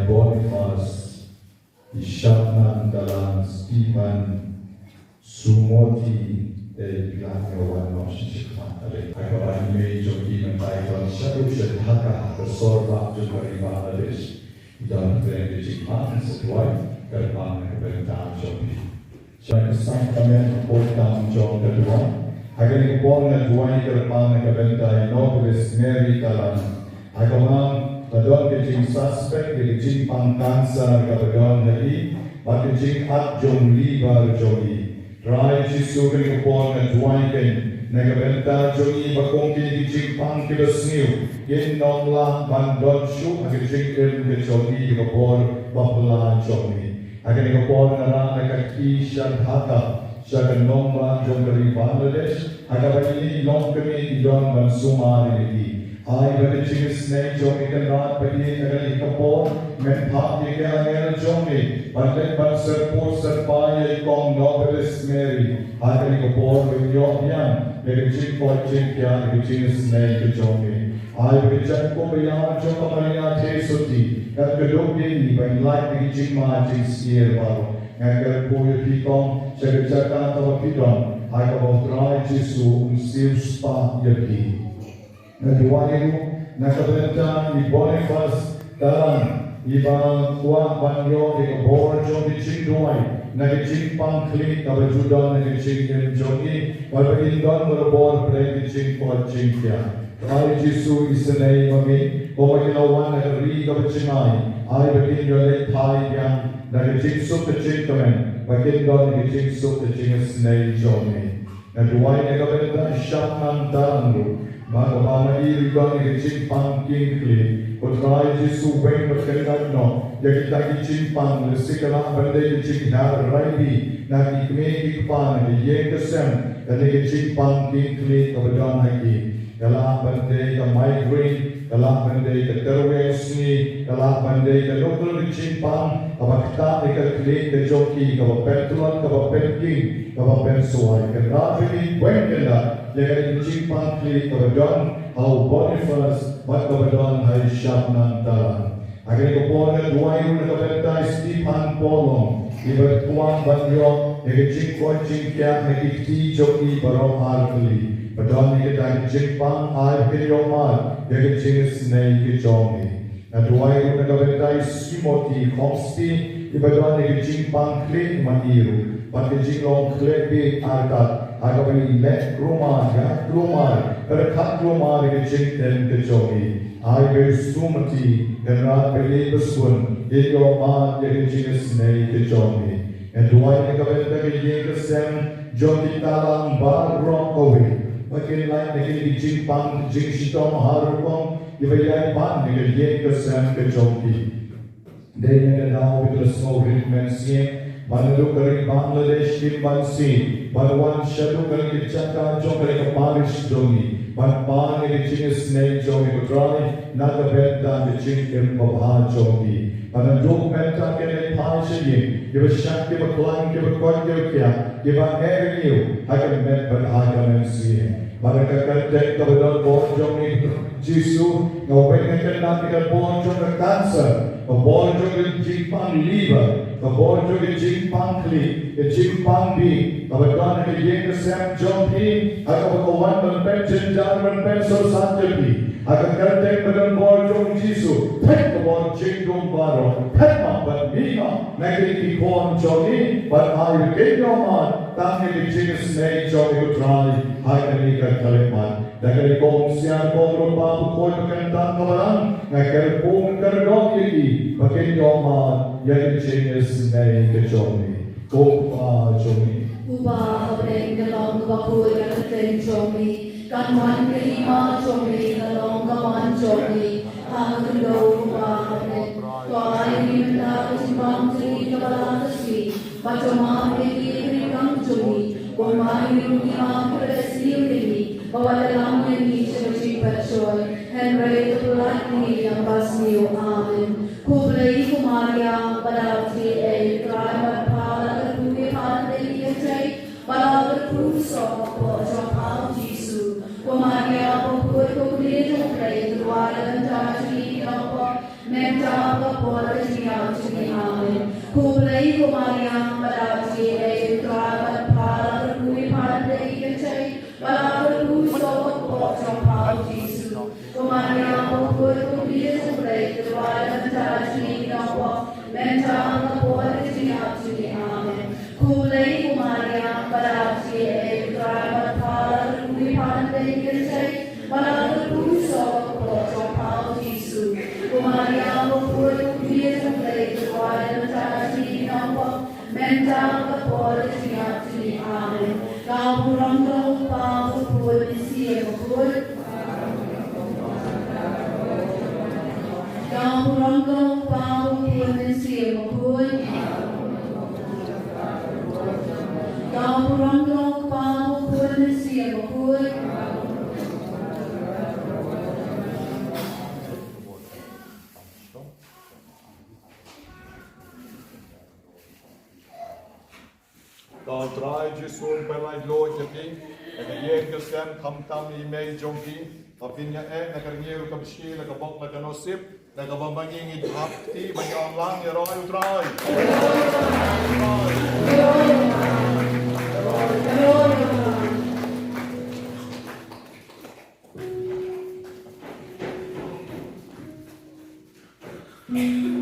Boniface, Ishapnan dalam Stephen, Sumoti, Ilangyawan Noshikman, Akaban Major Demon Titan, Shadow Shadhaka, the Sorba to Bangladesh, Don Benedict Martin's wife, German Bentam Jopi. Shine some comment, Portam John the Duan. Again, born at Duai German Bentai, Nobilis Mary Talan. Agaman, the dog getting suspect, the Jing Pang cancer, Gabagon Hadi, but the Jing At Jong Liba Jogi. Try Jisugan upon a Dwanken, Negabenta Jogi, Bakongi, the Jing Pang Kibas New, Yen Non La, Man Don Shu, and the Jing the Jogi, upon Bapala Jogi. Again, upon a Kaki Shadhaka, Shadanomba, Jongari Bangladesh, Agabani, Longkami, Don Mansumari. I will choose name Johnny cannot be a Kapor, men party Gael Johnny, but let but support Sapphire Kong Novelist Mary. I will go with your young, the chick for Chinkia, the genius name to Johnny. I will check for beyond Jomania Tesoti, that the Dogi, when lightning Jima Jings here, and the poor Picon, Shekata of Pidon, I will try Jisu, still spa Yaki. Naduai, Nakabenta, Boniface, Dalan, Iban, Kuan, Banyo, Ekabor, Jogi Chingduai, Nagaching Pang Click, Abajudan, Nagaching Jogi, Wabagindon, Murabor, Play Ching for Chinkia. I Jisu is the name of me, Omakino one at the Rig of Chinai, I begin your late Thai Yang, Nagaching Sup the Chinkaman, Bagindon, Nagaching Sup the Chingas name Jogi. Naduai, Nakabenta, Shapman Dalandu. Bagaimana iri kami kecimpang kingkli, kutrai Jisu weng berkenaan no, jadi tak kecimpang lesikala berdei kecimpang raibi, nak ikme ikpan di ye kesem, dan kecimpang kingkli kebetulan lagi. Dalam berdei ke migraine, dalam berdei ke terwesni, dalam berdei ke lokal kecimpang, apa kita ikut ke joki, ke pentuan, ke penking, ke pensuai, ke rafi weng kena. Jadi kecimpang klik kebetulan, how Boniface, but kebetulan hai Syabnan Talan. Agar kebetulan duai runa kebetulan Stephen Polong, ibat kuang banyo, kecimpang cingkiak, kekiti joki barong harkli. Betulan kita kecimpang air kiriomar, kecingis nei kejomi. Duai runa kebetulan Simoti Komsti, ibaduan kecimpang klik maniru, but kecingong klik bi arkat. Agar bagi let rumah, berkat rumah dengan cinta kejogi. I bersumati dan rat beli bersun, dia rumah dengan cinta senai kejogi. Dan dua yang kebetulan yang kesem, jogi talang barong kowe. Makin lain dengan cimpang, jing sitom harupong, ibayai pan dengan yang kesem kejogi. Dan yang dah betul semua ritmen siap. Manadu kari Bangladesh di Bansi, Barwan Shadow kari Chaka Jong kari Parish Dongi, Ban kari Chingas Snake Jongi Kutrai, Naga Benta di Chingkim Babha Jongi. Manadu Benta kari Panshayi, Giba Shak, Giba Klang, Giba Kwat, Giba Kya, Giba Avenue, Hakan Met Ban Hakan MCA. Mereka kerja kebetulan Bon Jongi Jisu, Ngawen kena kita Bon Jongi Cancer, Bon Jongi Jimpang Liver. Kabor juga cimpang kli, cimpang bi. Kebetulan yang dia kesem jompi, akan berkawan berpension jangan berpension saja bi. Akan kerja dengan bor jom Jisu, tek kabor cingdum baru, tek mampat mina. Negeri ikon jogi, berayu kejoman, tangi dicingis nei jogi utrai, akan ikat kalimat. Negeri kongsian rupa bukoi berkentaan kawalan, negeri pun kerdok ini, berkejoman. Yang jenis naik ke Jomi, Kupa Jomi. Kupa obreng kalong kapur kalong Jomi, kanwan kelima Jomi kalong kawan Jomi, hangkendo kupa obreng. Tuai minta kecimpang seri kepala sesi, bacoma kiri kang Jomi, kumai minta keresi ini, bawa dalam ini seperti persoal, Henry terpelat ini yang pasti amin. Kublai kumaria pada ti kerana pada terbuka pada dia cai pada terpuso pojok al Jisu kumaria pokok kublai kublai dua dan jadi apa Menta kapora siya sini amin. Kulay kumariang palagi ay trabat para kui pandai kecai. Para puso ko sa pau Jesu. Kumariang kapura kubiya sa kulay trabat mentarasi nawa. Menta kapora siya sini amin. Kulay kumariang palagi ay trabat para kui pandai kecai. Para puso ko sa pau Jesu. Kumariang kapura kubiya sa kulay trabat mentarasi nawa. Menta kapora siya sini amin. Kaburang pau kapura siya kapura. Kaburang pau kapura siya kapura. Kaburang pau kapura siya kapura. Da draai Jesu pelai loja ki, eka ye Christian kam tam I mei jongki, kapinya na karingiru kabshi na kabok na kanosip, na kabambanging idhapti banyang lang ya roi utrai. Utrai.